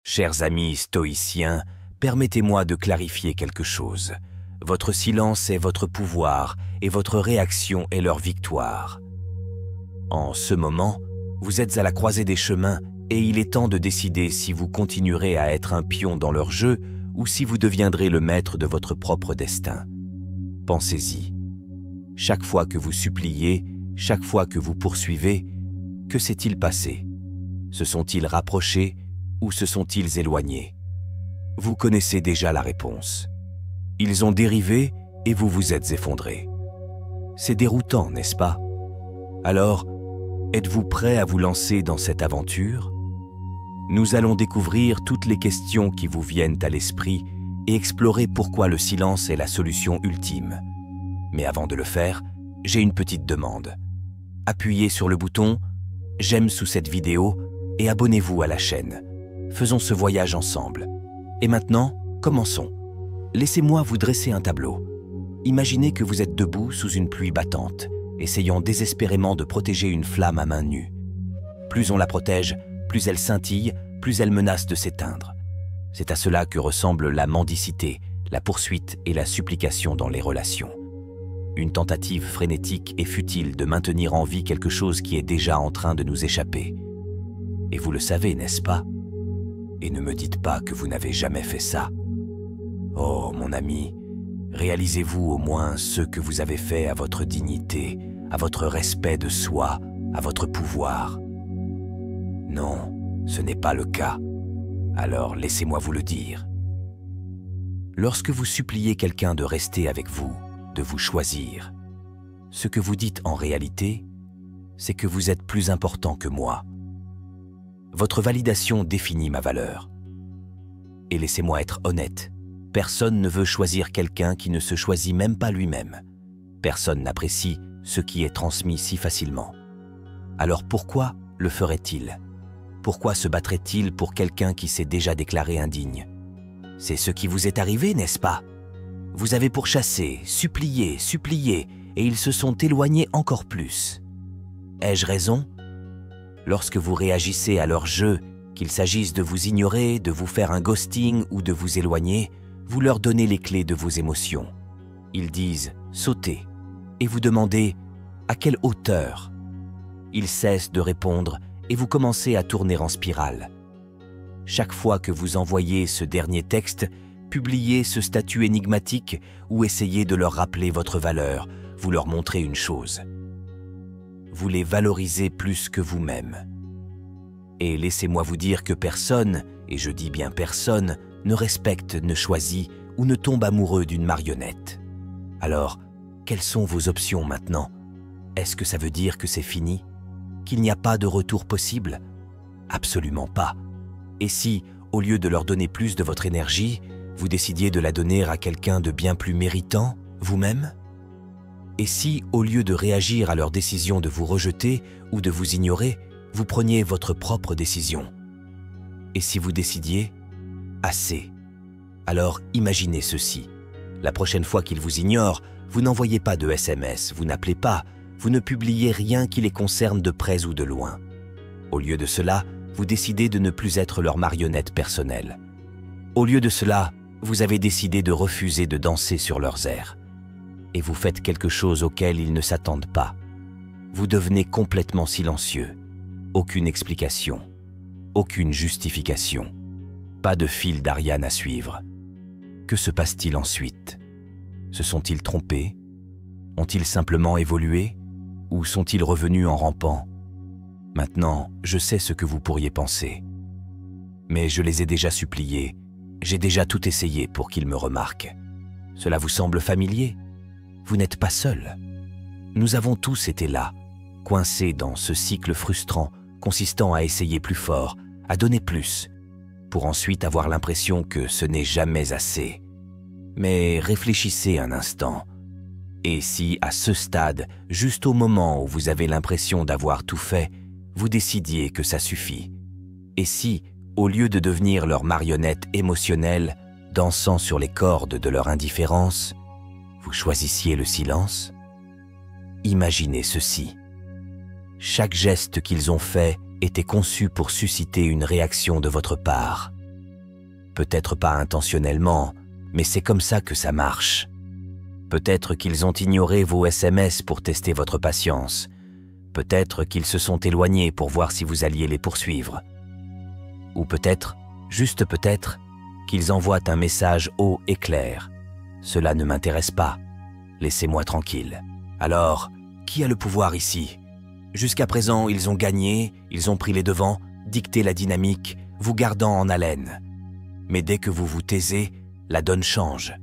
Chers amis stoïciens, permettez-moi de clarifier quelque chose. Votre silence est votre pouvoir et votre réaction est leur victoire. En ce moment, vous êtes à la croisée des chemins et il est temps de décider si vous continuerez à être un pion dans leur jeu ou si vous deviendrez le maître de votre propre destin. Pensez-y. Chaque fois que vous suppliez, chaque fois que vous poursuivez, que s'est-il passé? Se sont-ils rapprochés ou se sont-ils éloignés? Vous connaissez déjà la réponse. Ils ont dérivé et vous vous êtes effondré. C'est déroutant, n'est-ce pas? Alors, êtes-vous prêt à vous lancer dans cette aventure? Nous allons découvrir toutes les questions qui vous viennent à l'esprit et explorer pourquoi le silence est la solution ultime. Mais avant de le faire, j'ai une petite demande. Appuyez sur le bouton « J'aime » sous cette vidéo et abonnez-vous à la chaîne. Faisons ce voyage ensemble. Et maintenant, commençons. Laissez-moi vous dresser un tableau. Imaginez que vous êtes debout sous une pluie battante, essayant désespérément de protéger une flamme à main nue. Plus on la protège, plus elle scintille, plus elle menace de s'éteindre. C'est à cela que ressemble la mendicité, la poursuite et la supplication dans les relations. Une tentative frénétique et futile de maintenir en vie quelque chose qui est déjà en train de nous échapper. Et vous le savez, n'est-ce pas? Et ne me dites pas que vous n'avez jamais fait ça. Oh, mon ami, réalisez-vous au moins ce que vous avez fait à votre dignité, à votre respect de soi, à votre pouvoir. Non, ce n'est pas le cas. Alors laissez-moi vous le dire. Lorsque vous suppliez quelqu'un de rester avec vous, de vous choisir, ce que vous dites en réalité, c'est que vous êtes plus important que moi. Votre validation définit ma valeur. Et laissez-moi être honnête, personne ne veut choisir quelqu'un qui ne se choisit même pas lui-même. Personne n'apprécie ce qui est transmis si facilement. Alors pourquoi le ferait-il? Pourquoi se battrait-il pour quelqu'un qui s'est déjà déclaré indigne? C'est ce qui vous est arrivé, n'est-ce pas? Vous avez pourchassé, supplié, et ils se sont éloignés encore plus. Ai-je raison? Lorsque vous réagissez à leur jeu, qu'il s'agisse de vous ignorer, de vous faire un ghosting ou de vous éloigner, vous leur donnez les clés de vos émotions. Ils disent « sautez » et vous demandez « à quelle hauteur ?» Ils cessent de répondre et vous commencez à tourner en spirale. Chaque fois que vous envoyez ce dernier texte, publiez ce statut énigmatique ou essayez de leur rappeler votre valeur, vous leur montrez une chose. Vous les valorisez plus que vous-même. Et laissez-moi vous dire que personne, et je dis bien personne, ne respecte, ne choisit ou ne tombe amoureux d'une marionnette. Alors, quelles sont vos options maintenant? Est-ce que ça veut dire que c'est fini? Qu'il n'y a pas de retour possible? Absolument pas. Et si, au lieu de leur donner plus de votre énergie, vous décidiez de la donner à quelqu'un de bien plus méritant, vous-même? Et si, au lieu de réagir à leur décision de vous rejeter ou de vous ignorer, vous preniez votre propre décision? Et si vous décidiez « assez », alors imaginez ceci. La prochaine fois qu'ils vous ignorent, vous n'envoyez pas de SMS, vous n'appelez pas, vous ne publiez rien qui les concerne de près ou de loin. Au lieu de cela, vous décidez de ne plus être leur marionnette personnelle. Au lieu de cela, vous avez décidé de refuser de danser sur leurs airs. Et vous faites quelque chose auquel ils ne s'attendent pas. Vous devenez complètement silencieux. Aucune explication. Aucune justification. Pas de fil d'Ariane à suivre. Que se passe-t-il ensuite? Se sont-ils trompés? Ont-ils simplement évolué? Ou sont-ils revenus en rampant? Maintenant, je sais ce que vous pourriez penser. Mais je les ai déjà suppliés. J'ai déjà tout essayé pour qu'ils me remarquent. Cela vous semble familier? Vous n'êtes pas seul. Nous avons tous été là, coincés dans ce cycle frustrant consistant à essayer plus fort, à donner plus, pour ensuite avoir l'impression que ce n'est jamais assez. Mais réfléchissez un instant. Et si, à ce stade, juste au moment où vous avez l'impression d'avoir tout fait, vous décidiez que ça suffit? Et si, au lieu de devenir leur marionnette émotionnelle, dansant sur les cordes de leur indifférence, vous choisissiez le silence? Imaginez ceci. Chaque geste qu'ils ont fait était conçu pour susciter une réaction de votre part. Peut-être pas intentionnellement, mais c'est comme ça que ça marche. Peut-être qu'ils ont ignoré vos SMS pour tester votre patience. Peut-être qu'ils se sont éloignés pour voir si vous alliez les poursuivre. Ou peut-être, juste peut-être, qu'ils envoient un message haut et clair. Cela ne m'intéresse pas. Laissez-moi tranquille. Alors, qui a le pouvoir ici? Jusqu'à présent, ils ont gagné, ils ont pris les devants, dicté la dynamique, vous gardant en haleine. Mais dès que vous vous taisez, la donne change.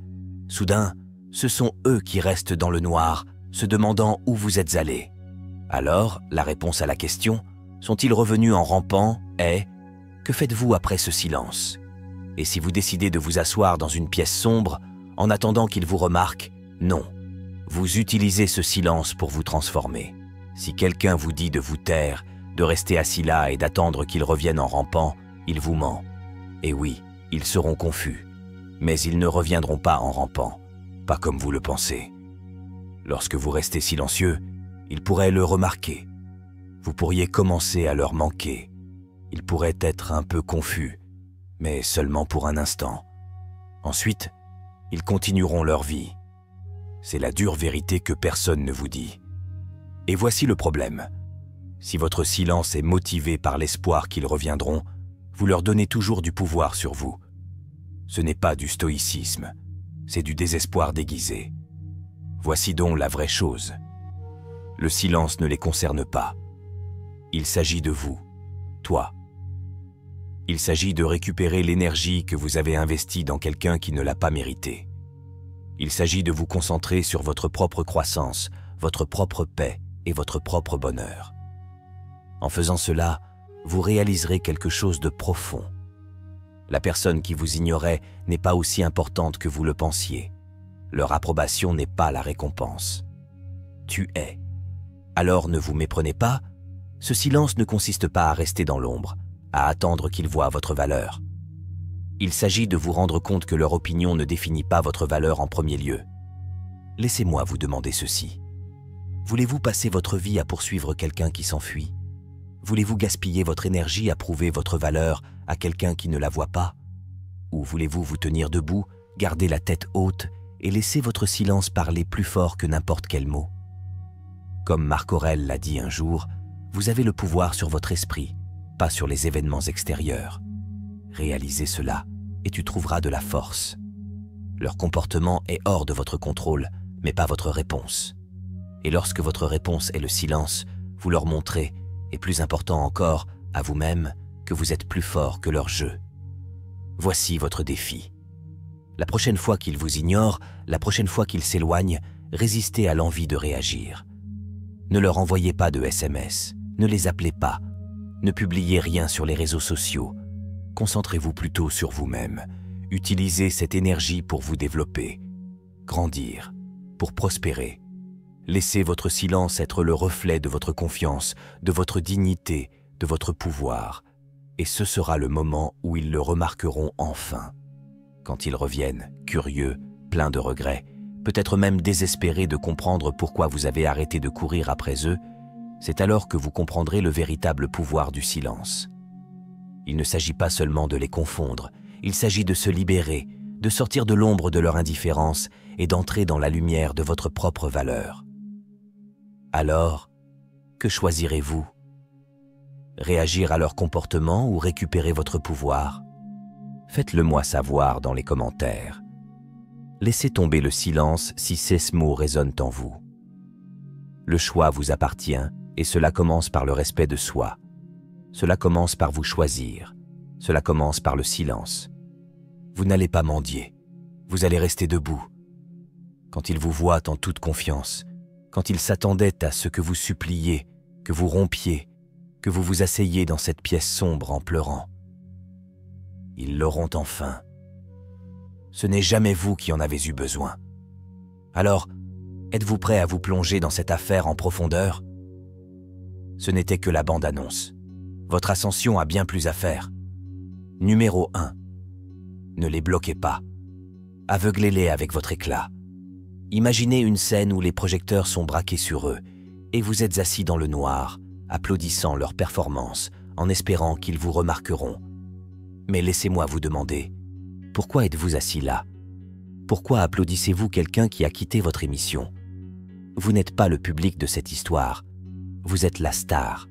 Soudain, ce sont eux qui restent dans le noir, se demandant où vous êtes allés. Alors, la réponse à la question, sont-ils revenus en rampant, est « Que faites-vous après ce silence ?» Et si vous décidez de vous asseoir dans une pièce sombre, en attendant qu'ils vous remarquent, non. Vous utilisez ce silence pour vous transformer. Si quelqu'un vous dit de vous taire, de rester assis là et d'attendre qu'ils reviennent en rampant, il vous ment. Et oui, ils seront confus. Mais ils ne reviendront pas en rampant, pas comme vous le pensez. Lorsque vous restez silencieux, ils pourraient le remarquer. Vous pourriez commencer à leur manquer. Ils pourraient être un peu confus, mais seulement pour un instant. Ensuite, ils continueront leur vie. C'est la dure vérité que personne ne vous dit. Et voici le problème. Si votre silence est motivé par l'espoir qu'ils reviendront, vous leur donnez toujours du pouvoir sur vous. Ce n'est pas du stoïcisme, c'est du désespoir déguisé. Voici donc la vraie chose. Le silence ne les concerne pas. Il s'agit de vous, toi. Il s'agit de récupérer l'énergie que vous avez investie dans quelqu'un qui ne l'a pas méritée. Il s'agit de vous concentrer sur votre propre croissance, votre propre paix et votre propre bonheur. En faisant cela, vous réaliserez quelque chose de profond. La personne qui vous ignorait n'est pas aussi importante que vous le pensiez. Leur approbation n'est pas la récompense. Tu es. Alors ne vous méprenez pas, ce silence ne consiste pas à rester dans l'ombre, à attendre qu'ils voient votre valeur. Il s'agit de vous rendre compte que leur opinion ne définit pas votre valeur en premier lieu. Laissez-moi vous demander ceci. Voulez-vous passer votre vie à poursuivre quelqu'un qui s'enfuit? Voulez-vous gaspiller votre énergie à prouver votre valeur à quelqu'un qui ne la voit pas? Ou voulez-vous vous tenir debout, garder la tête haute et laisser votre silence parler plus fort que n'importe quel mot? Comme Marc Aurèle l'a dit un jour, vous avez le pouvoir sur votre esprit, pas sur les événements extérieurs. Réalisez cela et tu trouveras de la force. Leur comportement est hors de votre contrôle, mais pas votre réponse. Et lorsque votre réponse est le silence, vous leur montrez, et plus important encore, à vous-même, que vous êtes plus fort que leur jeu. Voici votre défi. La prochaine fois qu'ils vous ignorent, la prochaine fois qu'ils s'éloignent, résistez à l'envie de réagir. Ne leur envoyez pas de SMS, ne les appelez pas, ne publiez rien sur les réseaux sociaux. Concentrez-vous plutôt sur vous-même. Utilisez cette énergie pour vous développer, grandir, pour prospérer. Laissez votre silence être le reflet de votre confiance, de votre dignité, de votre pouvoir. Et ce sera le moment où ils le remarqueront enfin. Quand ils reviennent, curieux, pleins de regrets, peut-être même désespérés de comprendre pourquoi vous avez arrêté de courir après eux, c'est alors que vous comprendrez le véritable pouvoir du silence. Il ne s'agit pas seulement de les confondre, il s'agit de se libérer, de sortir de l'ombre de leur indifférence et d'entrer dans la lumière de votre propre valeur. Alors, que choisirez-vous? Réagir à leur comportement ou récupérer votre pouvoir? Faites-le moi savoir dans les commentaires. Laissez tomber le silence si ces mots résonnent en vous. Le choix vous appartient et cela commence par le respect de soi. Cela commence par vous choisir. Cela commence par le silence. Vous n'allez pas mendier. Vous allez rester debout. Quand ils vous voient en toute confiance, quand ils s'attendaient à ce que vous suppliez, que vous rompiez, que vous vous asseyiez dans cette pièce sombre en pleurant. Ils l'auront enfin. Ce n'est jamais vous qui en avez eu besoin. Alors, êtes-vous prêt à vous plonger dans cette affaire en profondeur? Ce n'était que la bande-annonce. Votre ascension a bien plus à faire. Numéro 1. Ne les bloquez pas. Aveuglez-les avec votre éclat. Imaginez une scène où les projecteurs sont braqués sur eux et vous êtes assis dans le noir, applaudissant leur performance, en espérant qu'ils vous remarqueront. Mais laissez-moi vous demander, Pourquoi êtes-vous assis là? Pourquoi applaudissez-vous quelqu'un qui a quitté votre émission? Vous n'êtes pas le public de cette histoire, vous êtes la star.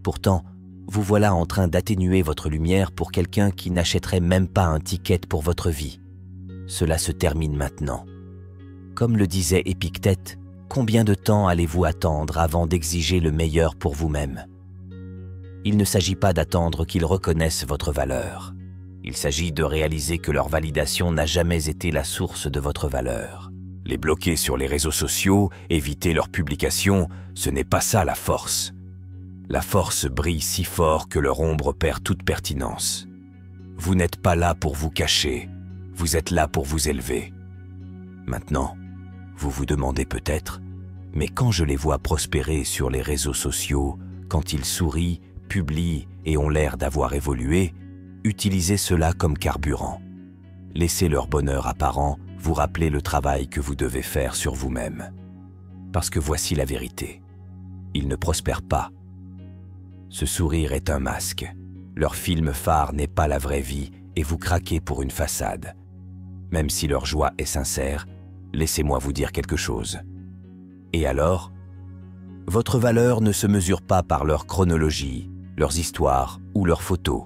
Pourtant, vous voilà en train d'atténuer votre lumière pour quelqu'un qui n'achèterait même pas un ticket pour votre vie. Cela se termine maintenant. Comme le disait Épictète, combien de temps allez-vous attendre avant d'exiger le meilleur pour vous-même? Il ne s'agit pas d'attendre qu'ils reconnaissent votre valeur. Il s'agit de réaliser que leur validation n'a jamais été la source de votre valeur. Les bloquer sur les réseaux sociaux, éviter leurs publications, ce n'est pas ça la force. La force brille si fort que leur ombre perd toute pertinence. Vous n'êtes pas là pour vous cacher, vous êtes là pour vous élever. Maintenant, vous vous demandez peut-être, mais quand je les vois prospérer sur les réseaux sociaux, quand ils sourient, publient et ont l'air d'avoir évolué, utilisez cela comme carburant. Laissez leur bonheur apparent vous rappeler le travail que vous devez faire sur vous-même. Parce que voici la vérité. Ils ne prospèrent pas. Ce sourire est un masque. Leur film phare n'est pas la vraie vie et vous craquez pour une façade. Même si leur joie est sincère, laissez-moi vous dire quelque chose. Et alors? Votre valeur ne se mesure pas par leur chronologie, leurs histoires ou leurs photos.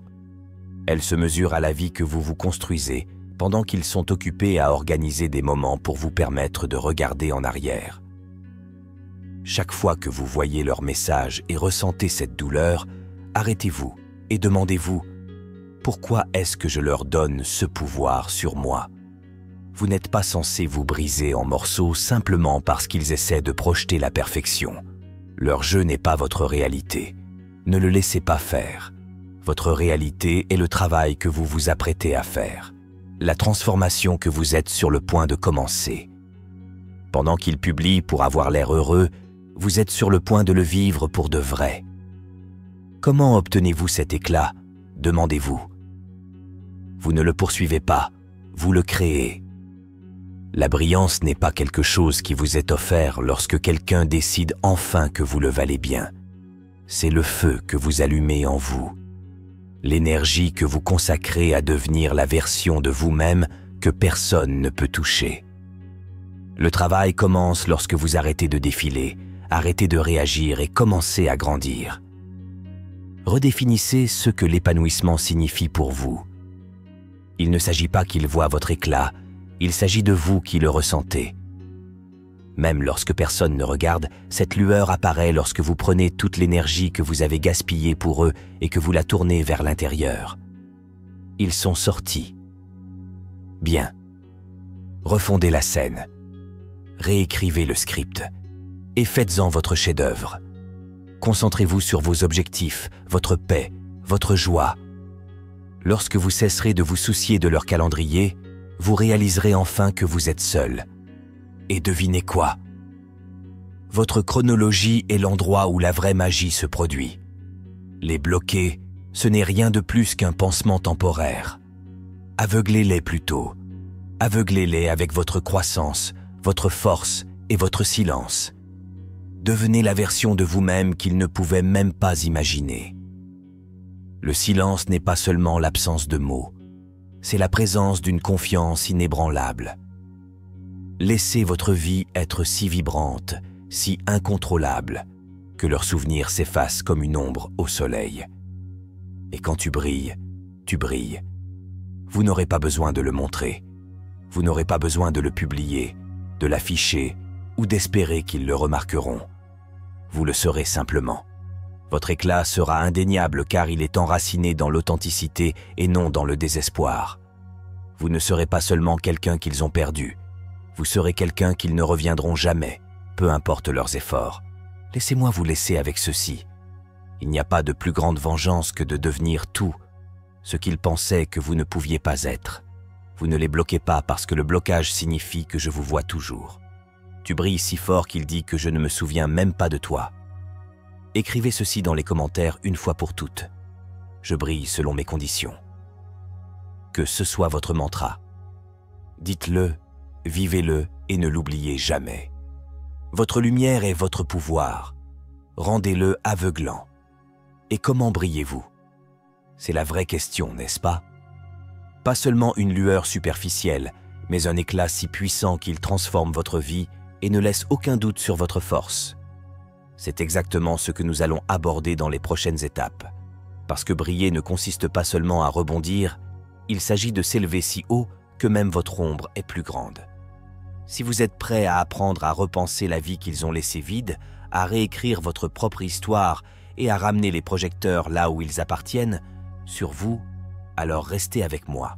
Elle se mesure à la vie que vous vous construisez pendant qu'ils sont occupés à organiser des moments pour vous permettre de regarder en arrière. Chaque fois que vous voyez leur message et ressentez cette douleur, arrêtez-vous et demandez-vous « Pourquoi est-ce que je leur donne ce pouvoir sur moi ?» Vous n'êtes pas censé vous briser en morceaux simplement parce qu'ils essaient de projeter la perfection. Leur jeu n'est pas votre réalité. Ne le laissez pas faire. Votre réalité est le travail que vous vous apprêtez à faire. La transformation que vous êtes sur le point de commencer. Pendant qu'ils publient pour avoir l'air heureux, vous êtes sur le point de le vivre pour de vrai. Comment obtenez-vous cet éclat? Demandez-vous. Vous ne le poursuivez pas, vous le créez. La brillance n'est pas quelque chose qui vous est offert lorsque quelqu'un décide enfin que vous le valez bien. C'est le feu que vous allumez en vous. L'énergie que vous consacrez à devenir la version de vous-même que personne ne peut toucher. Le travail commence lorsque vous arrêtez de défiler, arrêtez de réagir et commencez à grandir. Redéfinissez ce que l'épanouissement signifie pour vous. Il ne s'agit pas qu'il voie votre éclat, il s'agit de vous qui le ressentez. Même lorsque personne ne regarde, cette lueur apparaît lorsque vous prenez toute l'énergie que vous avez gaspillée pour eux et que vous la tournez vers l'intérieur. Ils sont sortis. Bien. Refondez la scène. Réécrivez le script. Et faites-en votre chef-d'œuvre. Concentrez-vous sur vos objectifs, votre paix, votre joie. Lorsque vous cesserez de vous soucier de leur calendrier, vous réaliserez enfin que vous êtes seul. Et devinez quoi? Votre chronologie est l'endroit où la vraie magie se produit. Les bloquer, ce n'est rien de plus qu'un pansement temporaire. Aveuglez-les plutôt. Aveuglez-les avec votre croissance, votre force et votre silence. Devenez la version de vous-même qu'ils ne pouvaient même pas imaginer. Le silence n'est pas seulement l'absence de mots, c'est la présence d'une confiance inébranlable. Laissez votre vie être si vibrante, si incontrôlable, que leurs souvenirs s'effacent comme une ombre au soleil. Et quand tu brilles, tu brilles. Vous n'aurez pas besoin de le montrer. Vous n'aurez pas besoin de le publier, de l'afficher ou d'espérer qu'ils le remarqueront. Vous le serez simplement. Votre éclat sera indéniable car il est enraciné dans l'authenticité et non dans le désespoir. Vous ne serez pas seulement quelqu'un qu'ils ont perdu. Vous serez quelqu'un qu'ils ne reviendront jamais, peu importe leurs efforts. Laissez-moi vous laisser avec ceci. Il n'y a pas de plus grande vengeance que de devenir tout, ce qu'ils pensaient que vous ne pouviez pas être. Vous ne les bloquez pas parce que le blocage signifie que je vous vois toujours. Tu brilles si fort qu'il dit que je ne me souviens même pas de toi. Écrivez ceci dans les commentaires une fois pour toutes. Je brille selon mes conditions. Que ce soit votre mantra. Dites-le, vivez-le et ne l'oubliez jamais. Votre lumière est votre pouvoir. Rendez-le aveuglant. Et comment brillez-vous? C'est la vraie question, n'est-ce pas? Pas seulement une lueur superficielle, mais un éclat si puissant qu'il transforme votre vie et ne laisse aucun doute sur votre force. C'est exactement ce que nous allons aborder dans les prochaines étapes. Parce que briller ne consiste pas seulement à rebondir, il s'agit de s'élever si haut que même votre ombre est plus grande. Si vous êtes prêt à apprendre à repenser la vie qu'ils ont laissée vide, à réécrire votre propre histoire et à ramener les projecteurs là où ils appartiennent, sur vous, alors restez avec moi.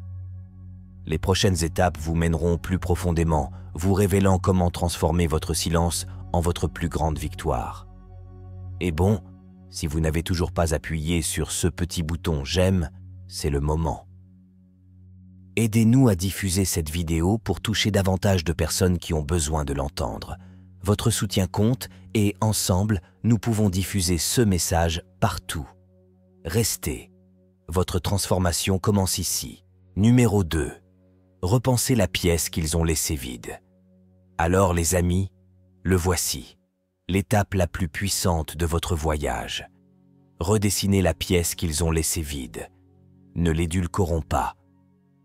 Les prochaines étapes vous mèneront plus profondément, vous révélant comment transformer votre silence en votre plus grande victoire. Et bon, si vous n'avez toujours pas appuyé sur ce petit bouton « J'aime », c'est le moment. Aidez-nous à diffuser cette vidéo pour toucher davantage de personnes qui ont besoin de l'entendre. Votre soutien compte et ensemble, nous pouvons diffuser ce message partout. Restez. Votre transformation commence ici. Numéro 2. Repensez la pièce qu'ils ont laissée vide. Alors les amis, le voici. L'étape la plus puissante de votre voyage. Redessinez la pièce qu'ils ont laissée vide. Ne l'édulcorons pas.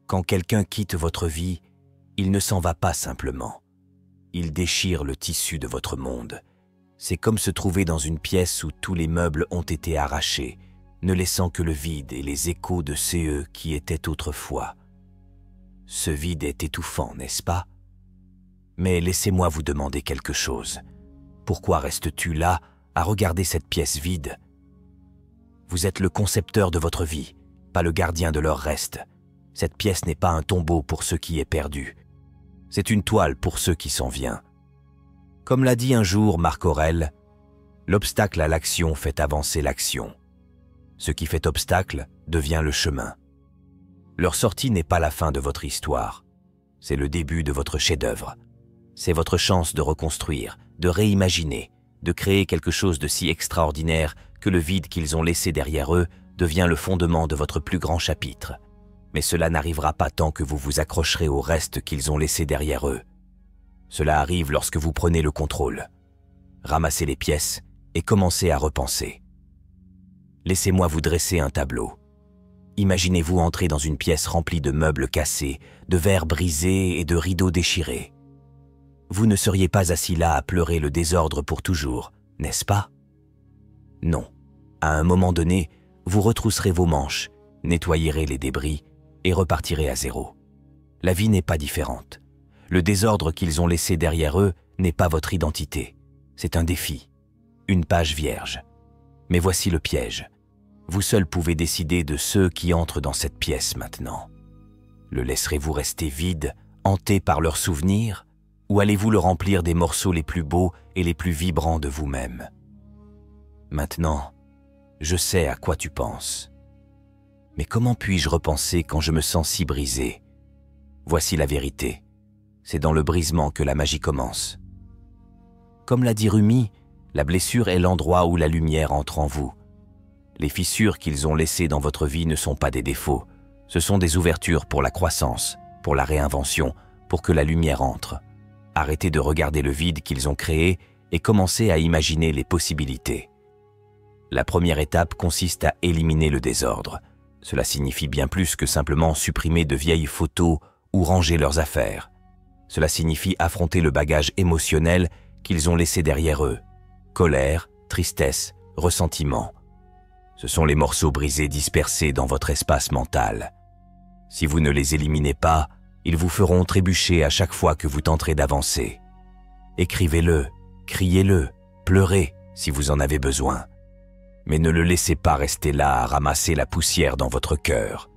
Quand quelqu'un quitte votre vie, il ne s'en va pas simplement. Il déchire le tissu de votre monde. C'est comme se trouver dans une pièce où tous les meubles ont été arrachés, ne laissant que le vide et les échos de ceux qui étaient autrefois. Ce vide est étouffant, n'est-ce pas? Mais laissez-moi vous demander quelque chose. Pourquoi restes-tu là à regarder cette pièce vide? Vous êtes le concepteur de votre vie, pas le gardien de leur reste. Cette pièce n'est pas un tombeau pour ce qui est perdu. C'est une toile pour ceux qui s'en vient. Comme l'a dit un jour Marc Aurèle, l'obstacle à l'action fait avancer l'action. Ce qui fait obstacle devient le chemin. Leur sortie n'est pas la fin de votre histoire. C'est le début de votre chef-d'œuvre. C'est votre chance de reconstruire, de réimaginer, de créer quelque chose de si extraordinaire que le vide qu'ils ont laissé derrière eux devient le fondement de votre plus grand chapitre. Mais cela n'arrivera pas tant que vous vous accrocherez au reste qu'ils ont laissé derrière eux. Cela arrive lorsque vous prenez le contrôle. Ramassez les pièces et commencez à repenser. Laissez-moi vous dresser un tableau. Imaginez-vous entrer dans une pièce remplie de meubles cassés, de verres brisés et de rideaux déchirés. Vous ne seriez pas assis là à pleurer le désordre pour toujours, n'est-ce pas? Non. À un moment donné, vous retrousserez vos manches, nettoyerez les débris et repartirez à zéro. La vie n'est pas différente. Le désordre qu'ils ont laissé derrière eux n'est pas votre identité. C'est un défi, une page vierge. Mais voici le piège. Vous seul pouvez décider de ceux qui entrent dans cette pièce maintenant. Le laisserez-vous rester vide, hanté par leurs souvenirs, ou allez-vous le remplir des morceaux les plus beaux et les plus vibrants de vous-même? Maintenant, je sais à quoi tu penses. Mais comment puis-je repenser quand je me sens si brisé? Voici la vérité. C'est dans le brisement que la magie commence. Comme l'a dit Rumi, la blessure est l'endroit où la lumière entre en vous. Les fissures qu'ils ont laissées dans votre vie ne sont pas des défauts. Ce sont des ouvertures pour la croissance, pour la réinvention, pour que la lumière entre. Arrêtez de regarder le vide qu'ils ont créé et commencez à imaginer les possibilités. La première étape consiste à éliminer le désordre. Cela signifie bien plus que simplement supprimer de vieilles photos ou ranger leurs affaires. Cela signifie affronter le bagage émotionnel qu'ils ont laissé derrière eux. Colère, tristesse, ressentiment. Ce sont les morceaux brisés dispersés dans votre espace mental. Si vous ne les éliminez pas, ils vous feront trébucher à chaque fois que vous tenterez d'avancer. Écrivez-le, criez-le, pleurez si vous en avez besoin. Mais ne le laissez pas rester là à ramasser la poussière dans votre cœur.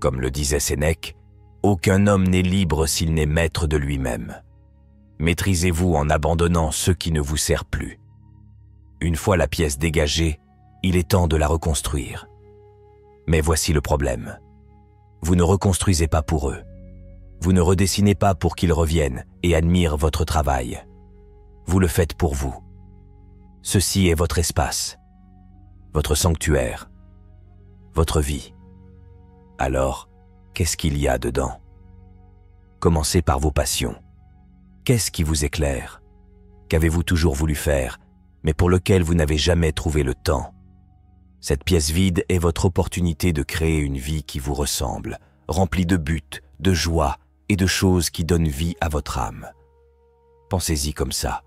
Comme le disait Sénèque, aucun homme n'est libre s'il n'est maître de lui-même. Maîtrisez-vous en abandonnant ce qui ne vous sert plus. Une fois la pièce dégagée, il est temps de la reconstruire. Mais voici le problème. Vous ne reconstruisez pas pour eux. Vous ne redessinez pas pour qu'ils reviennent et admirent votre travail. Vous le faites pour vous. Ceci est votre espace, votre sanctuaire, votre vie. Alors, qu'est-ce qu'il y a dedans? Commencez par vos passions. Qu'est-ce qui vous éclaire? Qu'avez-vous toujours voulu faire, mais pour lequel vous n'avez jamais trouvé le temps? Cette pièce vide est votre opportunité de créer une vie qui vous ressemble, rempli de buts, de joie et de choses qui donnent vie à votre âme. Pensez-y comme ça.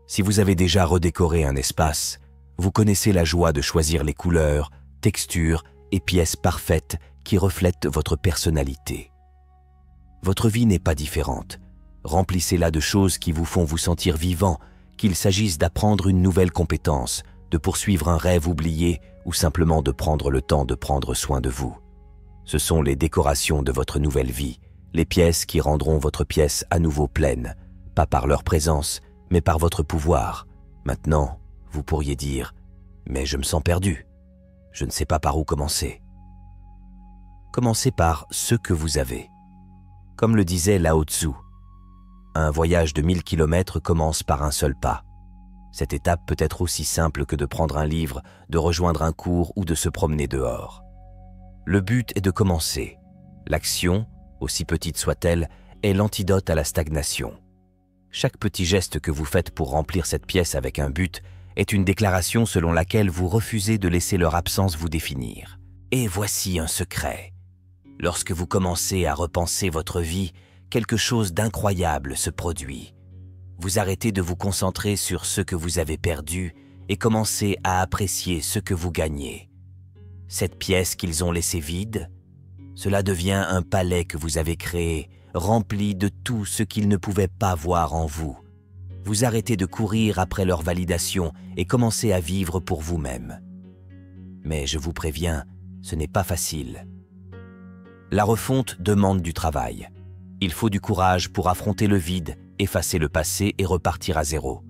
Si vous avez déjà redécoré un espace, vous connaissez la joie de choisir les couleurs, textures et pièces parfaites qui reflètent votre personnalité. Votre vie n'est pas différente. Remplissez-la de choses qui vous font vous sentir vivant, qu'il s'agisse d'apprendre une nouvelle compétence, de poursuivre un rêve oublié ou simplement de prendre le temps de prendre soin de vous. Ce sont les décorations de votre nouvelle vie, les pièces qui rendront votre pièce à nouveau pleine, pas par leur présence, mais par votre pouvoir. Maintenant, vous pourriez dire « Mais je me sens perdu. Je ne sais pas par où commencer. » Commencez par ce que vous avez. Comme le disait Lao Tzu, un voyage de 1000 km commence par un seul pas. Cette étape peut être aussi simple que de prendre un livre, de rejoindre un cours ou de se promener dehors. Le but est de commencer. L'action, aussi petite soit-elle, est l'antidote à la stagnation. Chaque petit geste que vous faites pour remplir cette pièce avec un but est une déclaration selon laquelle vous refusez de laisser leur absence vous définir. Et voici un secret. Lorsque vous commencez à repenser votre vie, quelque chose d'incroyable se produit. Vous arrêtez de vous concentrer sur ce que vous avez perdu et commencez à apprécier ce que vous gagnez. Cette pièce qu'ils ont laissée vide, cela devient un palais que vous avez créé, rempli de tout ce qu'ils ne pouvaient pas voir en vous. Vous arrêtez de courir après leur validation et commencez à vivre pour vous-même. Mais je vous préviens, ce n'est pas facile. La refonte demande du travail. Il faut du courage pour affronter le vide, effacer le passé et repartir à zéro.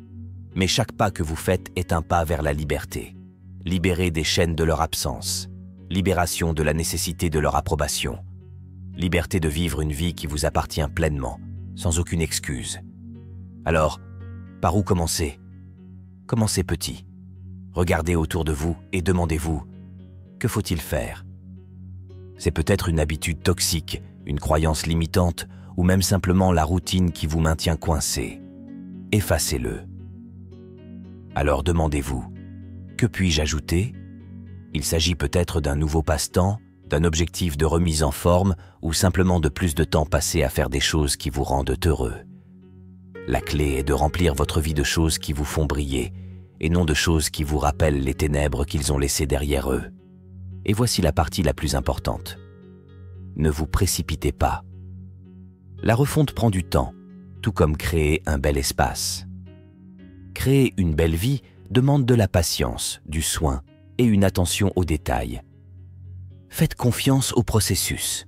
Mais chaque pas que vous faites est un pas vers la liberté. Libéré des chaînes de leur absence. Libération de la nécessité de leur approbation. Liberté de vivre une vie qui vous appartient pleinement, sans aucune excuse. Alors, par où commencer? Commencez petit. Regardez autour de vous et demandez-vous, que faut-il faire? C'est peut-être une habitude toxique, une croyance limitante, ou même simplement la routine qui vous maintient coincé. Effacez-le. Alors demandez-vous, que puis-je ajouter? Il s'agit peut-être d'un nouveau passe-temps, d'un objectif de remise en forme ou simplement de plus de temps passé à faire des choses qui vous rendent heureux. La clé est de remplir votre vie de choses qui vous font briller et non de choses qui vous rappellent les ténèbres qu'ils ont laissées derrière eux. Et voici la partie la plus importante. Ne vous précipitez pas. La refonte prend du temps, tout comme créer un bel espace. Créer une belle vie demande de la patience, du soin et une attention aux détails. Faites confiance au processus.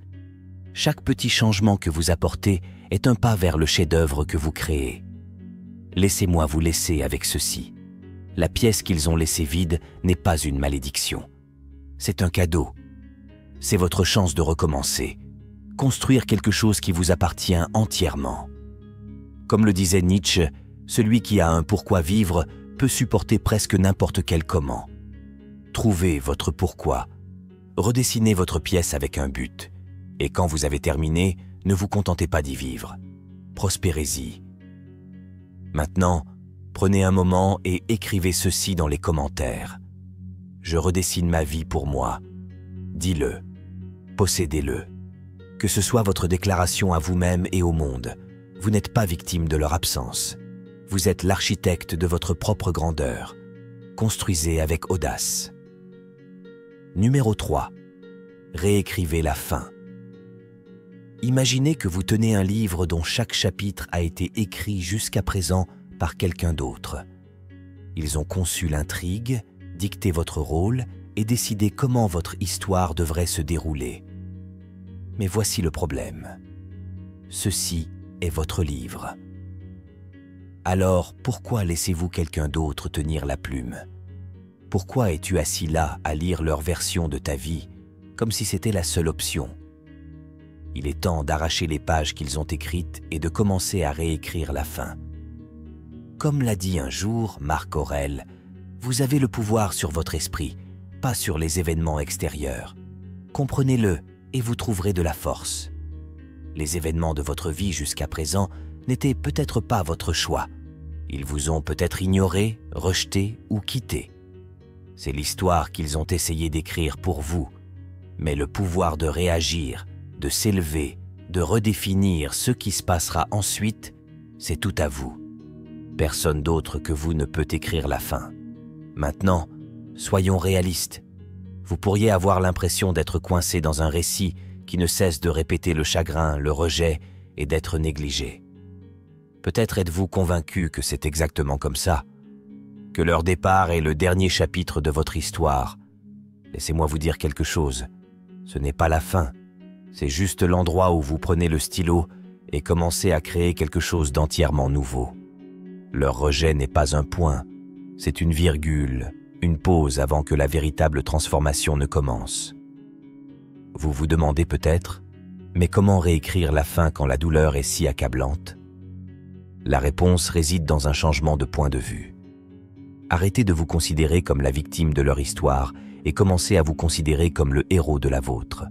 Chaque petit changement que vous apportez est un pas vers le chef-d'œuvre que vous créez. Laissez-moi vous laisser avec ceci. La pièce qu'ils ont laissée vide n'est pas une malédiction. C'est un cadeau. C'est votre chance de recommencer. Construire quelque chose qui vous appartient entièrement. Comme le disait Nietzsche, celui qui a un pourquoi vivre peut supporter presque n'importe quel comment. Trouvez votre pourquoi. Redessinez votre pièce avec un but. Et quand vous avez terminé, ne vous contentez pas d'y vivre. Prospérez-y. Maintenant, prenez un moment et écrivez ceci dans les commentaires. Je redessine ma vie pour moi. Dis-le. Possédez-le. Que ce soit votre déclaration à vous-même et au monde, vous n'êtes pas victime de leur absence. Vous êtes l'architecte de votre propre grandeur. Construisez avec audace. Numéro 3. Réécrivez la fin. Imaginez que vous tenez un livre dont chaque chapitre a été écrit jusqu'à présent par quelqu'un d'autre. Ils ont conçu l'intrigue, dicté votre rôle et décidé comment votre histoire devrait se dérouler. Mais voici le problème. Ceci est votre livre. Alors, pourquoi laissez-vous quelqu'un d'autre tenir la plume? Pourquoi es-tu assis là à lire leur version de ta vie, comme si c'était la seule option? Il est temps d'arracher les pages qu'ils ont écrites et de commencer à réécrire la fin. Comme l'a dit un jour Marc Aurèle, vous avez le pouvoir sur votre esprit, pas sur les événements extérieurs. Comprenez-le et vous trouverez de la force. Les événements de votre vie jusqu'à présent n'étaient peut-être pas votre choix. Ils vous ont peut-être ignoré, rejeté ou quitté. C'est l'histoire qu'ils ont essayé d'écrire pour vous. Mais le pouvoir de réagir, de s'élever, de redéfinir ce qui se passera ensuite, c'est tout à vous. Personne d'autre que vous ne peut écrire la fin. Maintenant, soyons réalistes. Vous pourriez avoir l'impression d'être coincé dans un récit qui ne cesse de répéter le chagrin, le rejet et d'être négligé. Peut-être êtes-vous convaincu que c'est exactement comme ça, que leur départ est le dernier chapitre de votre histoire. Laissez-moi vous dire quelque chose. Ce n'est pas la fin, c'est juste l'endroit où vous prenez le stylo et commencez à créer quelque chose d'entièrement nouveau. Leur rejet n'est pas un point, c'est une virgule, une pause avant que la véritable transformation ne commence. Vous vous demandez peut-être, mais comment réécrire la fin quand la douleur est si accablante? La réponse réside dans un changement de point de vue. Arrêtez de vous considérer comme la victime de leur histoire et commencez à vous considérer comme le héros de la vôtre.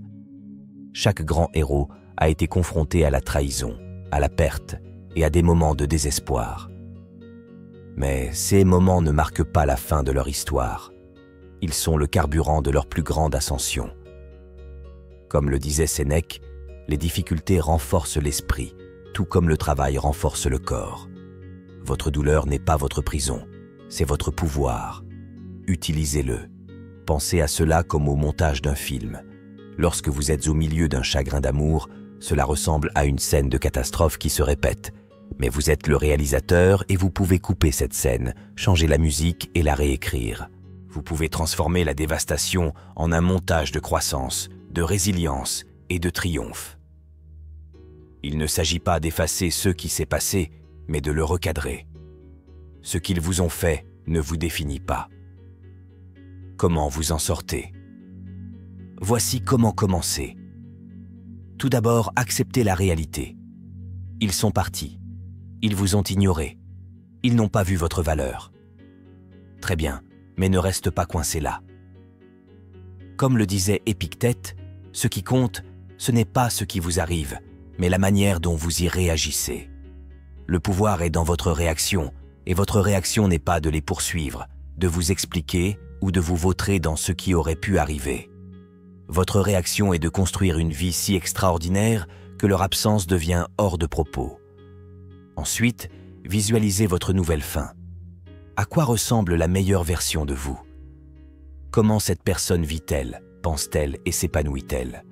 Chaque grand héros a été confronté à la trahison, à la perte et à des moments de désespoir. Mais ces moments ne marquent pas la fin de leur histoire. Ils sont le carburant de leur plus grande ascension. Comme le disait Sénèque, les difficultés renforcent l'esprit, tout comme le travail renforce le corps. Votre douleur n'est pas votre prison, c'est votre pouvoir. Utilisez-le. Pensez à cela comme au montage d'un film. Lorsque vous êtes au milieu d'un chagrin d'amour, cela ressemble à une scène de catastrophe qui se répète. Mais vous êtes le réalisateur et vous pouvez couper cette scène, changer la musique et la réécrire. Vous pouvez transformer la dévastation en un montage de croissance, de résilience et de triomphe. Il ne s'agit pas d'effacer ce qui s'est passé, mais de le recadrer. Ce qu'ils vous ont fait ne vous définit pas. Comment vous en sortez? Voici comment commencer. Tout d'abord, acceptez la réalité. Ils sont partis. Ils vous ont ignoré. Ils n'ont pas vu votre valeur. Très bien, mais ne reste pas coincé là. Comme le disait Épictète, ce qui compte, ce n'est pas ce qui vous arrive, mais la manière dont vous y réagissez. Le pouvoir est dans votre réaction, et votre réaction n'est pas de les poursuivre, de vous expliquer ou de vous vautrer dans ce qui aurait pu arriver. Votre réaction est de construire une vie si extraordinaire que leur absence devient hors de propos. Ensuite, visualisez votre nouvelle fin. À quoi ressemble la meilleure version de vous? Comment cette personne vit-elle, pense-t-elle et s'épanouit-elle?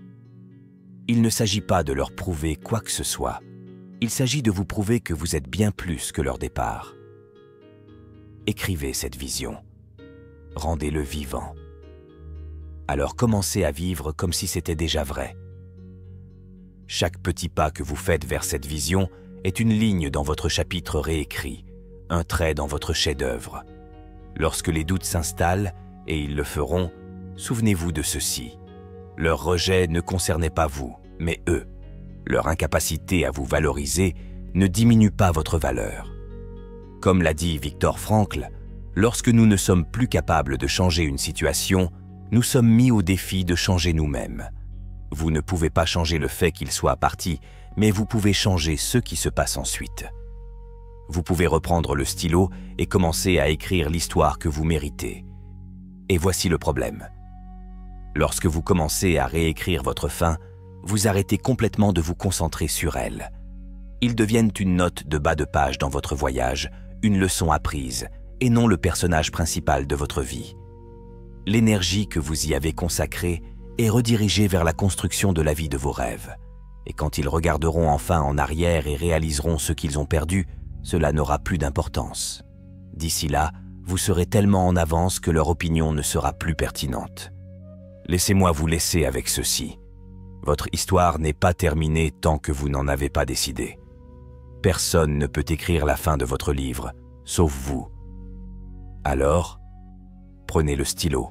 Il ne s'agit pas de leur prouver quoi que ce soit. Il s'agit de vous prouver que vous êtes bien plus que leur départ. Écrivez cette vision. Rendez-le vivant. Alors commencez à vivre comme si c'était déjà vrai. Chaque petit pas que vous faites vers cette vision est une ligne dans votre chapitre réécrit, un trait dans votre chef-d'œuvre. Lorsque les doutes s'installent, et ils le feront, souvenez-vous de ceci. Leur rejet ne concernait pas vous, mais eux. Leur incapacité à vous valoriser ne diminue pas votre valeur. Comme l'a dit Viktor Frankl, lorsque nous ne sommes plus capables de changer une situation, nous sommes mis au défi de changer nous-mêmes. Vous ne pouvez pas changer le fait qu'il soit parti, mais vous pouvez changer ce qui se passe ensuite. Vous pouvez reprendre le stylo et commencer à écrire l'histoire que vous méritez. Et voici le problème. Lorsque vous commencez à réécrire votre fin, vous arrêtez complètement de vous concentrer sur elle. Ils deviennent une note de bas de page dans votre voyage, une leçon apprise, et non le personnage principal de votre vie. L'énergie que vous y avez consacrée est redirigée vers la construction de la vie de vos rêves. Et quand ils regarderont enfin en arrière et réaliseront ce qu'ils ont perdu, cela n'aura plus d'importance. D'ici là, vous serez tellement en avance que leur opinion ne sera plus pertinente. Laissez-moi vous laisser avec ceci. Votre histoire n'est pas terminée tant que vous n'en avez pas décidé. Personne ne peut écrire la fin de votre livre, sauf vous. Alors, prenez le stylo,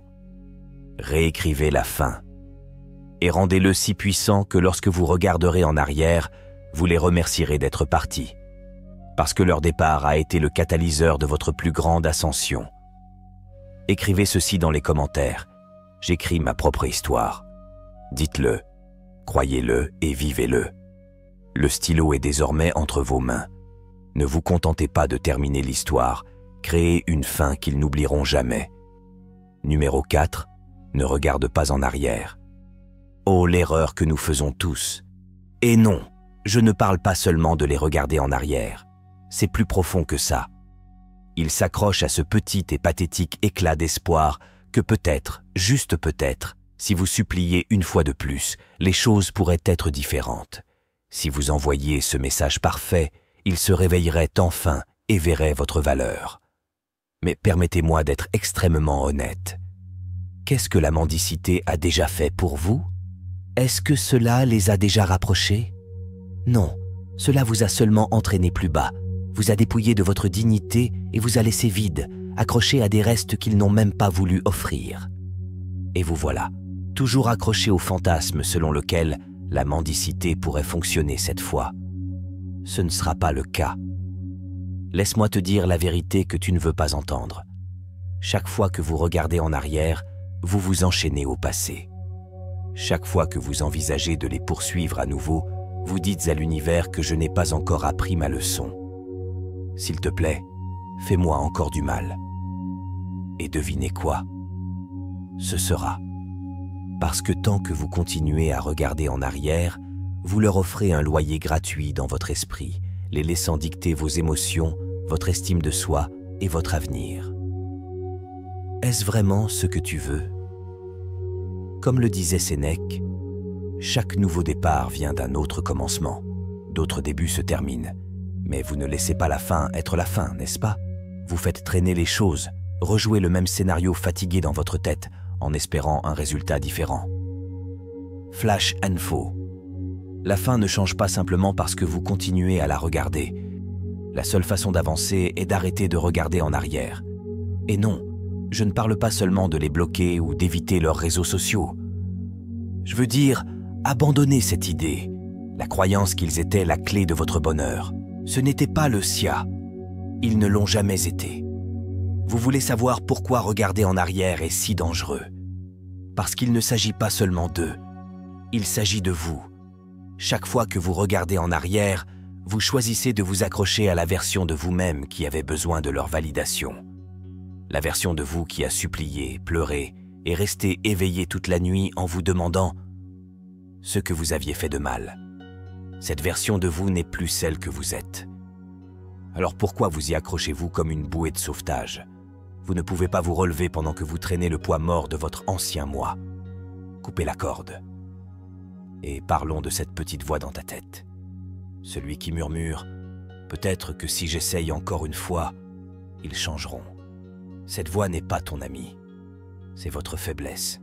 réécrivez la fin, et rendez-le si puissant que lorsque vous regarderez en arrière, vous les remercierez d'être partis, parce que leur départ a été le catalyseur de votre plus grande ascension. Écrivez ceci dans les commentaires. J'écris ma propre histoire. Dites-le, croyez-le et vivez-le. Le stylo est désormais entre vos mains. Ne vous contentez pas de terminer l'histoire, créez une fin qu'ils n'oublieront jamais. Numéro 4, ne regarde pas en arrière. Oh, l'erreur que nous faisons tous. Et non, je ne parle pas seulement de les regarder en arrière. C'est plus profond que ça. Ils s'accrochent à ce petit et pathétique éclat d'espoir que peut-être, juste peut-être, si vous suppliez une fois de plus, les choses pourraient être différentes. Si vous envoyiez ce message parfait, ils se réveilleraient enfin et verraient votre valeur. Mais permettez-moi d'être extrêmement honnête. Qu'est-ce que la mendicité a déjà fait pour vous? Est-ce que cela les a déjà rapprochés? Non, cela vous a seulement entraîné plus bas, vous a dépouillé de votre dignité et vous a laissé vide, accroché à des restes qu'ils n'ont même pas voulu offrir. Et vous voilà, toujours accroché au fantasme selon lequel la mendicité pourrait fonctionner cette fois. Ce ne sera pas le cas. Laisse-moi te dire la vérité que tu ne veux pas entendre. Chaque fois que vous regardez en arrière, vous vous enchaînez au passé. Chaque fois que vous envisagez de les poursuivre à nouveau, vous dites à l'univers que je n'ai pas encore appris ma leçon. S'il te plaît, fais-moi encore du mal. Et devinez quoi? Ce sera. Parce que tant que vous continuez à regarder en arrière, vous leur offrez un loyer gratuit dans votre esprit, les laissant dicter vos émotions, votre estime de soi et votre avenir. Est-ce vraiment ce que tu veux? Comme le disait Sénèque, chaque nouveau départ vient d'un autre commencement. D'autres débuts se terminent. Mais vous ne laissez pas la fin être la fin, n'est-ce pas? Vous faites traîner les choses, rejouez le même scénario fatigué dans votre tête, en espérant un résultat différent. Flash info. La fin ne change pas simplement parce que vous continuez à la regarder. La seule façon d'avancer est d'arrêter de regarder en arrière. Et non, je ne parle pas seulement de les bloquer ou d'éviter leurs réseaux sociaux. Je veux dire, abandonnez cette idée, la croyance qu'ils étaient la clé de votre bonheur. Ce n'était pas le SIA. Ils ne l'ont jamais été. Vous voulez savoir pourquoi regarder en arrière est si dangereux? Parce qu'il ne s'agit pas seulement d'eux. Il s'agit de vous. Chaque fois que vous regardez en arrière, vous choisissez de vous accrocher à la version de vous-même qui avait besoin de leur validation. La version de vous qui a supplié, pleuré et resté éveillé toute la nuit en vous demandant ce que vous aviez fait de mal. Cette version de vous n'est plus celle que vous êtes. Alors pourquoi vous y accrochez-vous comme une bouée de sauvetage? Vous ne pouvez pas vous relever pendant que vous traînez le poids mort de votre ancien moi. Coupez la corde. Et parlons de cette petite voix dans ta tête. Celui qui murmure « Peut-être que si j'essaye encore une fois, ils changeront ». Cette voix n'est pas ton ami. C'est votre faiblesse,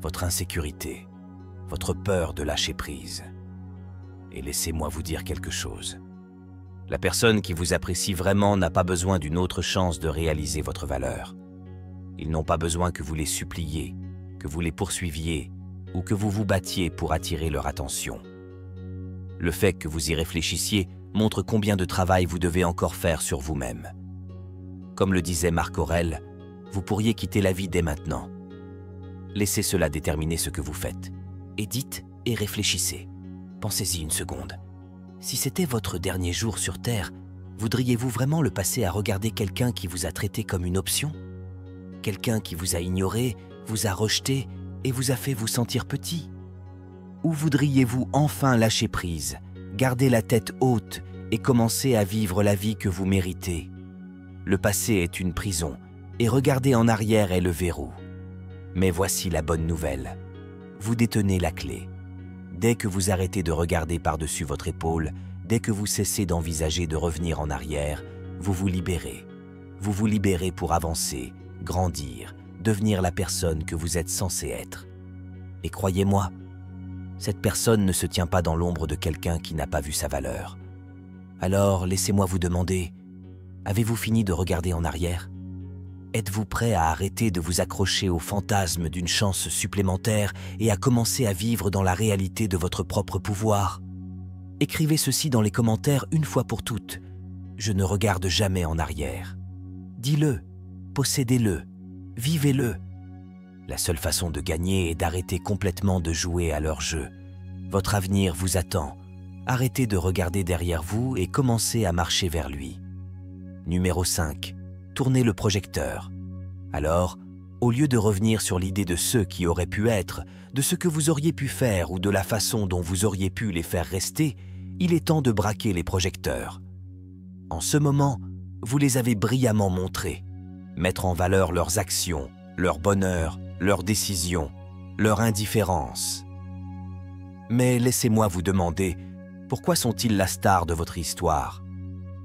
votre insécurité, votre peur de lâcher prise. Et laissez-moi vous dire quelque chose. La personne qui vous apprécie vraiment n'a pas besoin d'une autre chance de réaliser votre valeur. Ils n'ont pas besoin que vous les suppliez, que vous les poursuiviez ou que vous vous battiez pour attirer leur attention. Le fait que vous y réfléchissiez montre combien de travail vous devez encore faire sur vous-même. Comme le disait Marc Aurèle, vous pourriez quitter la vie dès maintenant. Laissez cela déterminer ce que vous faites. Et dites et réfléchissez. Pensez-y une seconde. Si c'était votre dernier jour sur Terre, voudriez-vous vraiment le passer à regarder quelqu'un qui vous a traité comme une option? Quelqu'un qui vous a ignoré, vous a rejeté et vous a fait vous sentir petit? Ou voudriez-vous enfin lâcher prise, garder la tête haute et commencer à vivre la vie que vous méritez? Le passé est une prison et regarder en arrière est le verrou. Mais voici la bonne nouvelle. Vous détenez la clé. Dès que vous arrêtez de regarder par-dessus votre épaule, dès que vous cessez d'envisager de revenir en arrière, vous vous libérez. Vous vous libérez pour avancer, grandir, devenir la personne que vous êtes censé être. Et croyez-moi, cette personne ne se tient pas dans l'ombre de quelqu'un qui n'a pas vu sa valeur. Alors, laissez-moi vous demander, avez-vous fini de regarder en arrière? Êtes-vous prêt à arrêter de vous accrocher au fantasme d'une chance supplémentaire et à commencer à vivre dans la réalité de votre propre pouvoir? Écrivez ceci dans les commentaires une fois pour toutes. Je ne regarde jamais en arrière. Dis-le, possédez-le, vivez-le. La seule façon de gagner est d'arrêter complètement de jouer à leur jeu. Votre avenir vous attend. Arrêtez de regarder derrière vous et commencez à marcher vers lui. Numéro 5. Tournez le projecteur. Alors, Au lieu de revenir sur l'idée de ceux qui auraient pu être, de ce que vous auriez pu faire ou de la façon dont vous auriez pu les faire rester, il est temps de braquer les projecteurs. En ce moment, vous les avez brillamment montrés. Mettre en valeur leurs actions, leur bonheur, leurs décisions, leur indifférence. Mais laissez-moi vous demander, pourquoi sont-ils la star de votre histoire?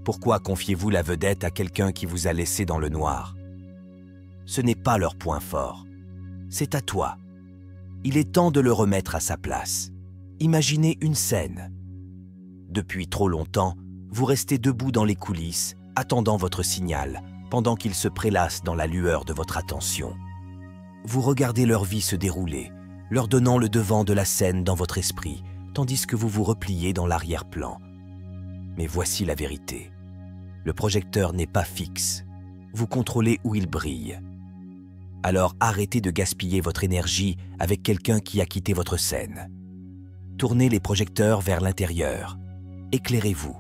Pourquoi confiez-vous la vedette à quelqu'un qui vous a laissé dans le noir? Ce n'est pas leur point fort. C'est à toi. Il est temps de le remettre à sa place. Imaginez une scène. Depuis trop longtemps, vous restez debout dans les coulisses, attendant votre signal, pendant qu'ils se prélassent dans la lueur de votre attention. Vous regardez leur vie se dérouler, leur donnant le devant de la scène dans votre esprit, tandis que vous vous repliez dans l'arrière-plan. Mais voici la vérité. Le projecteur n'est pas fixe. Vous contrôlez où il brille. Alors arrêtez de gaspiller votre énergie avec quelqu'un qui a quitté votre scène. Tournez les projecteurs vers l'intérieur. Éclairez-vous.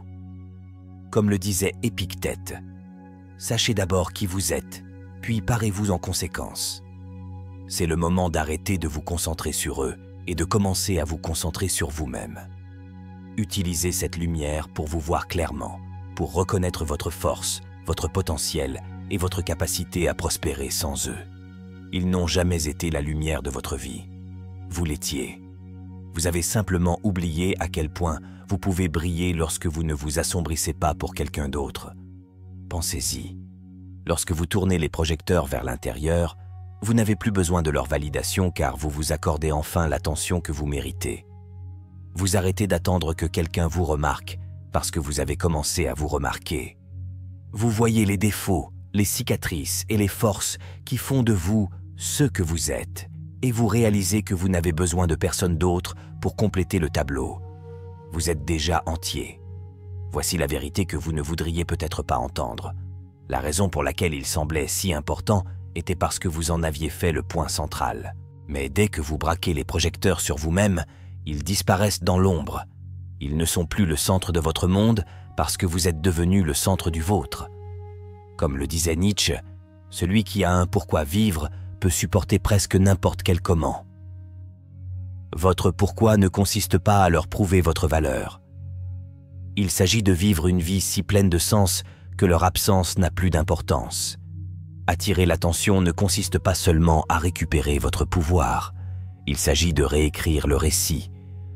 Comme le disait Épictète, sachez d'abord qui vous êtes, puis parez-vous en conséquence. C'est le moment d'arrêter de vous concentrer sur eux et de commencer à vous concentrer sur vous-même. Utilisez cette lumière pour vous voir clairement, pour reconnaître votre force, votre potentiel et votre capacité à prospérer sans eux. Ils n'ont jamais été la lumière de votre vie. Vous l'étiez. Vous avez simplement oublié à quel point vous pouvez briller lorsque vous ne vous assombrissez pas pour quelqu'un d'autre. Pensez-y. Lorsque vous tournez les projecteurs vers l'intérieur, vous n'avez plus besoin de leur validation car vous vous accordez enfin l'attention que vous méritez. Vous arrêtez d'attendre que quelqu'un vous remarque parce que vous avez commencé à vous remarquer. Vous voyez les défauts, les cicatrices et les forces qui font de vous ce que vous êtes et vous réalisez que vous n'avez besoin de personne d'autre pour compléter le tableau. Vous êtes déjà entier. Voici la vérité que vous ne voudriez peut-être pas entendre. La raison pour laquelle il semblait si important était parce que vous en aviez fait le point central. Mais dès que vous braquez les projecteurs sur vous-même, ils disparaissent dans l'ombre. Ils ne sont plus le centre de votre monde parce que vous êtes devenu le centre du vôtre. Comme le disait Nietzsche, celui qui a un pourquoi vivre peut supporter presque n'importe quel comment. Votre pourquoi ne consiste pas à leur prouver votre valeur. Il s'agit de vivre une vie si pleine de sens que leur absence n'a plus d'importance. Attirer l'attention ne consiste pas seulement à récupérer votre pouvoir. Il s'agit de réécrire le récit.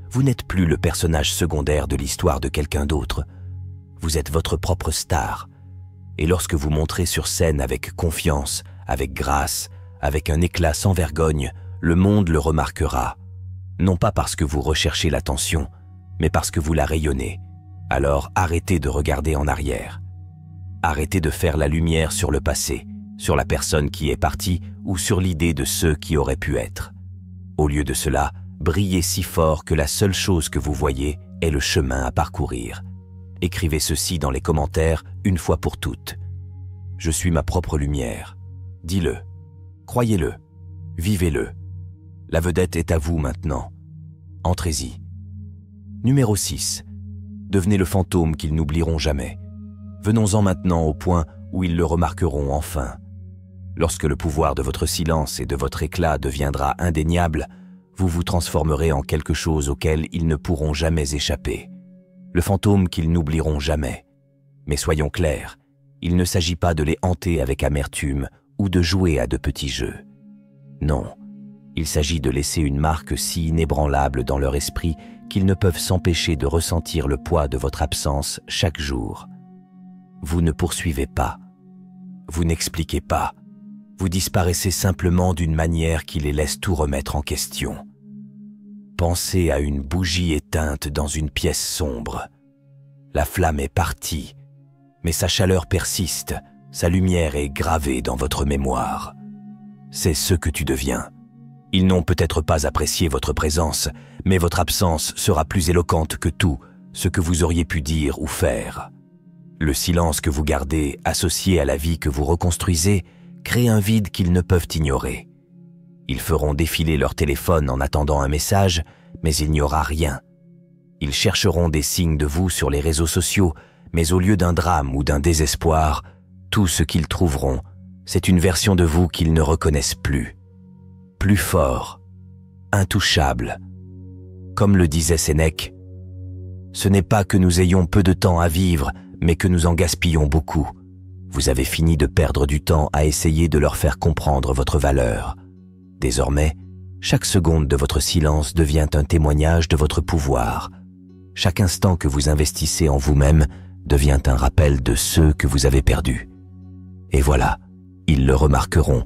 Vous n'êtes plus le personnage secondaire de l'histoire de quelqu'un d'autre. Vous êtes votre propre star. Et lorsque vous montrez sur scène avec confiance, avec grâce, avec un éclat sans vergogne, le monde le remarquera. Non pas parce que vous recherchez l'attention, mais parce que vous la rayonnez. Alors arrêtez de regarder en arrière. Arrêtez de faire la lumière sur le passé, sur la personne qui est partie ou sur l'idée de ceux qui auraient pu être. Au lieu de cela, brillez si fort que la seule chose que vous voyez est le chemin à parcourir. Écrivez ceci dans les commentaires une fois pour toutes. Je suis ma propre lumière. Dis-le. Croyez-le. Vivez-le. La vedette est à vous maintenant. Entrez-y. Numéro 6. Devenez le fantôme qu'ils n'oublieront jamais. Venons-en maintenant au point où ils le remarqueront enfin. Lorsque le pouvoir de votre silence et de votre éclat deviendra indéniable, vous vous transformerez en quelque chose auquel ils ne pourront jamais échapper. Le fantôme qu'ils n'oublieront jamais. Mais soyons clairs, il ne s'agit pas de les hanter avec amertume ou de jouer à de petits jeux. Non, il s'agit de laisser une marque si inébranlable dans leur esprit qu'ils ne peuvent s'empêcher de ressentir le poids de votre absence chaque jour. Vous ne poursuivez pas, vous n'expliquez pas, vous disparaissez simplement d'une manière qui les laisse tout remettre en question. Pensez à une bougie éteinte dans une pièce sombre. La flamme est partie, mais sa chaleur persiste, sa lumière est gravée dans votre mémoire. C'est ce que tu deviens. Ils n'ont peut-être pas apprécié votre présence, mais votre absence sera plus éloquente que tout ce que vous auriez pu dire ou faire. Le silence que vous gardez, associé à la vie que vous reconstruisez, crée un vide qu'ils ne peuvent ignorer. Ils feront défiler leur téléphone en attendant un message, mais il n'y aura rien. Ils chercheront des signes de vous sur les réseaux sociaux, mais au lieu d'un drame ou d'un désespoir, tout ce qu'ils trouveront, C'est une version de vous qu'ils ne reconnaissent plus. Plus fort, intouchable. Comme le disait Sénèque, ce n'est pas que nous ayons peu de temps à vivre, mais que nous en gaspillons beaucoup. Vous avez fini de perdre du temps à essayer de leur faire comprendre votre valeur. Désormais, chaque seconde de votre silence devient un témoignage de votre pouvoir. Chaque instant que vous investissez en vous-même devient un rappel de ceux que vous avez perdus. Et voilà, ils le remarqueront,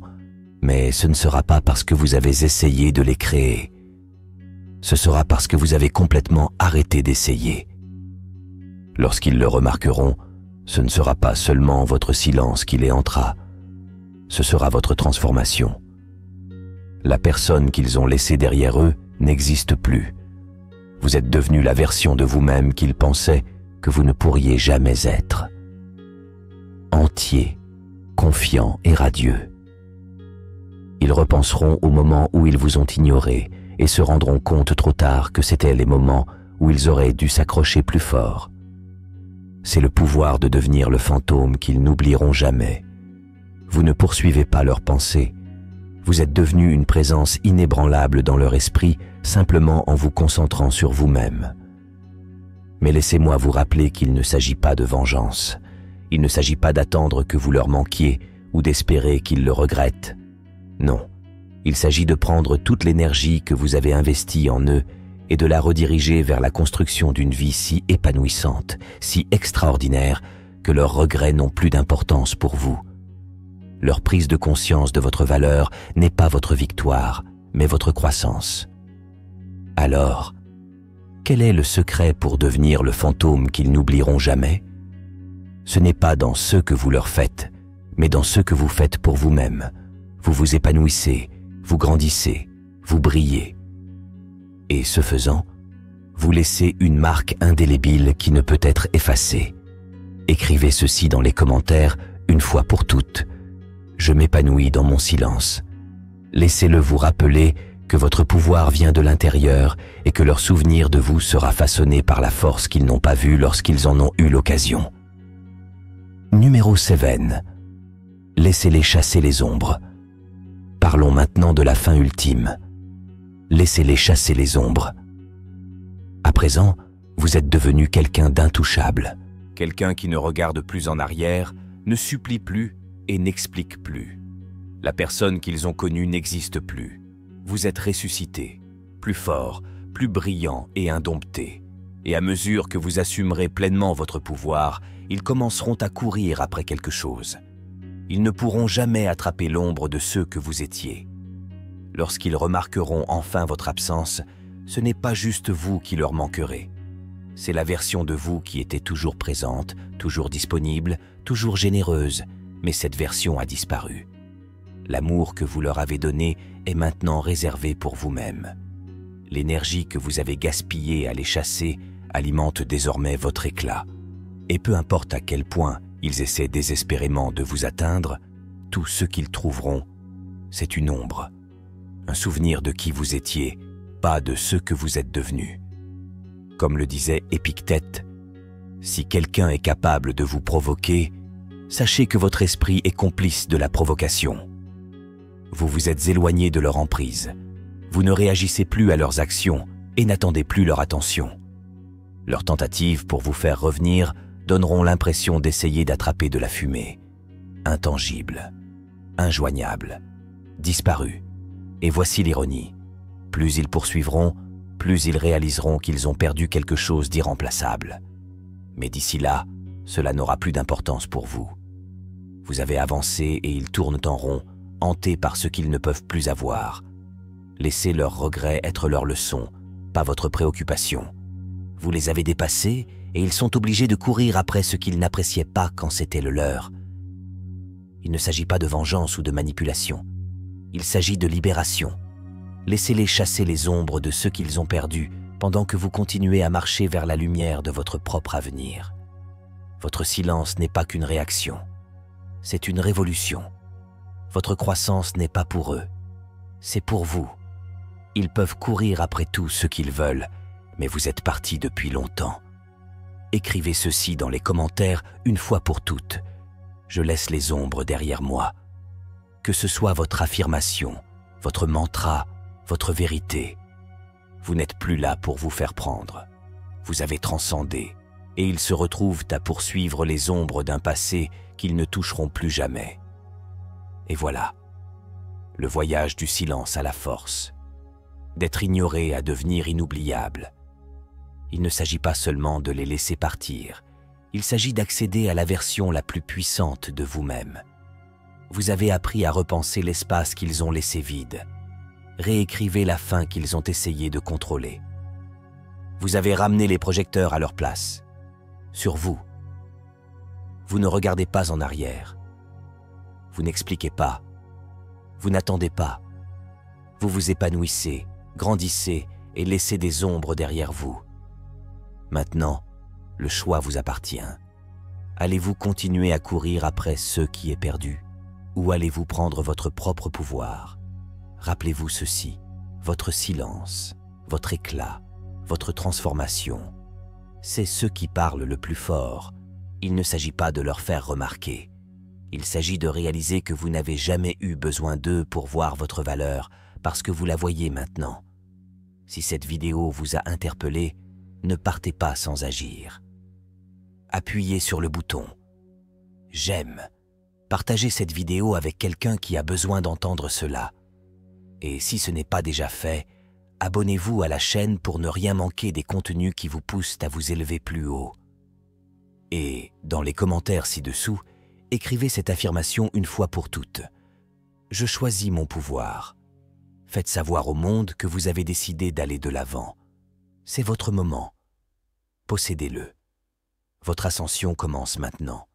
mais ce ne sera pas parce que vous avez essayé de les créer. Ce sera parce que vous avez complètement arrêté d'essayer. Lorsqu'ils le remarqueront, ce ne sera pas seulement votre silence qui les hantera, ce sera votre transformation. La personne qu'ils ont laissée derrière eux n'existe plus. Vous êtes devenu la version de vous-même qu'ils pensaient que vous ne pourriez jamais être. Entier, confiant et radieux. Ils repenseront au moment où ils vous ont ignoré et se rendront compte trop tard que c'étaient les moments où ils auraient dû s'accrocher plus fort. C'est le pouvoir de devenir le fantôme qu'ils n'oublieront jamais. Vous ne poursuivez pas leurs pensées. Vous êtes devenu une présence inébranlable dans leur esprit simplement en vous concentrant sur vous-même. Mais laissez-moi vous rappeler qu'il ne s'agit pas de vengeance. Il ne s'agit pas d'attendre que vous leur manquiez ou d'espérer qu'ils le regrettent. Non, il s'agit de prendre toute l'énergie que vous avez investie en eux et de la rediriger vers la construction d'une vie si épanouissante, si extraordinaire, que leurs regrets n'ont plus d'importance pour vous. Leur prise de conscience de votre valeur n'est pas votre victoire, mais votre croissance. Alors, quel est le secret pour devenir le fantôme qu'ils n'oublieront jamais? Ce n'est pas dans ce que vous leur faites, mais dans ce que vous faites pour vous-même. Vous vous épanouissez, vous grandissez, vous brillez. Et ce faisant, vous laissez une marque indélébile qui ne peut être effacée. Écrivez ceci dans les commentaires une fois pour toutes. Je m'épanouis dans mon silence. Laissez-le vous rappeler que votre pouvoir vient de l'intérieur et que leur souvenir de vous sera façonné par la force qu'ils n'ont pas vue lorsqu'ils en ont eu l'occasion. Numéro 7. Laissez-les chasser les ombres. Parlons maintenant de la fin ultime. Laissez-les chasser les ombres. À présent, vous êtes devenu quelqu'un d'intouchable. Quelqu'un qui ne regarde plus en arrière, ne supplie plus et n'explique plus. La personne qu'ils ont connue n'existe plus. Vous êtes ressuscité, plus fort, plus brillant et indompté. Et à mesure que vous assumerez pleinement votre pouvoir, ils commenceront à courir après quelque chose. Ils ne pourront jamais attraper l'ombre de ceux que vous étiez. Lorsqu'ils remarqueront enfin votre absence, ce n'est pas juste vous qui leur manquerez. C'est la version de vous qui était toujours présente, toujours disponible, toujours généreuse, mais cette version a disparu. L'amour que vous leur avez donné est maintenant réservé pour vous-même. L'énergie que vous avez gaspillée à les chasser alimente désormais votre éclat. Et peu importe à quel point ils essaient désespérément de vous atteindre, tout ce qu'ils trouveront, c'est une ombre. Un souvenir de qui vous étiez, pas de ce que vous êtes devenu. Comme le disait Épictète, si quelqu'un est capable de vous provoquer, sachez que votre esprit est complice de la provocation. Vous vous êtes éloigné de leur emprise. Vous ne réagissez plus à leurs actions et n'attendez plus leur attention. Leurs tentatives pour vous faire revenir donneront l'impression d'essayer d'attraper de la fumée. Intangible, injoignable, disparu. Et voici l'ironie. Plus ils poursuivront, plus ils réaliseront qu'ils ont perdu quelque chose d'irremplaçable. Mais d'ici là, cela n'aura plus d'importance pour vous. Vous avez avancé et ils tournent en rond, hantés par ce qu'ils ne peuvent plus avoir. Laissez leurs regrets être leur leçon, pas votre préoccupation. Vous les avez dépassés et ils sont obligés de courir après ce qu'ils n'appréciaient pas quand c'était le leur. Il ne s'agit pas de vengeance ou de manipulation. Il s'agit de libération. Laissez-les chasser les ombres de ceux qu'ils ont perdus pendant que vous continuez à marcher vers la lumière de votre propre avenir. Votre silence n'est pas qu'une réaction, c'est une révolution. Votre croissance n'est pas pour eux, c'est pour vous. Ils peuvent courir après tout ce qu'ils veulent, mais vous êtes partis depuis longtemps. Écrivez ceci dans les commentaires une fois pour toutes. Je laisse les ombres derrière moi. que ce soit votre affirmation, votre mantra, votre vérité. Vous n'êtes plus là pour vous faire prendre. Vous avez transcendé, et ils se retrouvent à poursuivre les ombres d'un passé qu'ils ne toucheront plus jamais. Et voilà, le voyage du silence à la force, d'être ignoré à devenir inoubliable. Il ne s'agit pas seulement de les laisser partir, il s'agit d'accéder à la version la plus puissante de vous-même. Vous avez appris à repenser l'espace qu'ils ont laissé vide. Réécrivez la fin qu'ils ont essayé de contrôler. Vous avez ramené les projecteurs à leur place, sur vous. Vous ne regardez pas en arrière. Vous n'expliquez pas. Vous n'attendez pas. Vous vous épanouissez, grandissez et laissez des ombres derrière vous. Maintenant, le choix vous appartient. Allez-vous continuer à courir après ce qui est perdu, ou allez-vous prendre votre propre pouvoir? Rappelez-vous ceci, votre silence, votre éclat, votre transformation. C'est ceux qui parlent le plus fort. Il ne s'agit pas de leur faire remarquer. Il s'agit de réaliser que vous n'avez jamais eu besoin d'eux pour voir votre valeur, parce que vous la voyez maintenant. Si cette vidéo vous a interpellé, ne partez pas sans agir. Appuyez sur le bouton « J'aime ». Partagez cette vidéo avec quelqu'un qui a besoin d'entendre cela. Et si ce n'est pas déjà fait, abonnez-vous à la chaîne pour ne rien manquer des contenus qui vous poussent à vous élever plus haut. Et, dans les commentaires ci-dessous, écrivez cette affirmation une fois pour toutes. Je choisis mon pouvoir. Faites savoir au monde que vous avez décidé d'aller de l'avant. C'est votre moment. Possédez-le. Votre ascension commence maintenant.